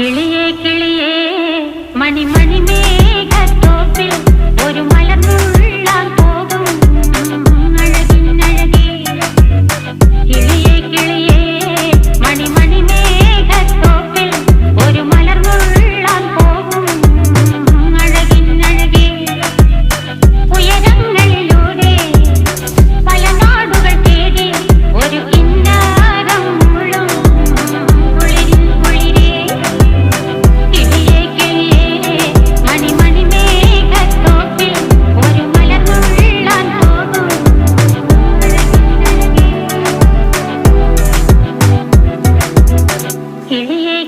കിളിയേ കിളിയേ മണിമണി മേഘത്തോപ്പിൽ ഒരു മലർന്നുള്ളാൻ പോകും അഴകിനഴകേ. കിളിയേ കിളിയേ മണിമണി മേഘത്തോപ്പിൽ ഒരു മലർന്നുള്ളാൻ പോകും അഴകിനഴകേ. ഉയരങ്ങളിലൂടെ പല നാടുകൾ തേടി ഒരു കിന്നാരം മുള്ളും കുളിരിൻ കുളിരേ. കിളിയേ കിളിയേ മണിമണി മേഘത്തോപ്പിൽ ഒരു മലർന്നുള്ളാൻ പോകും അഴകിനഴകേ. കിളിയേ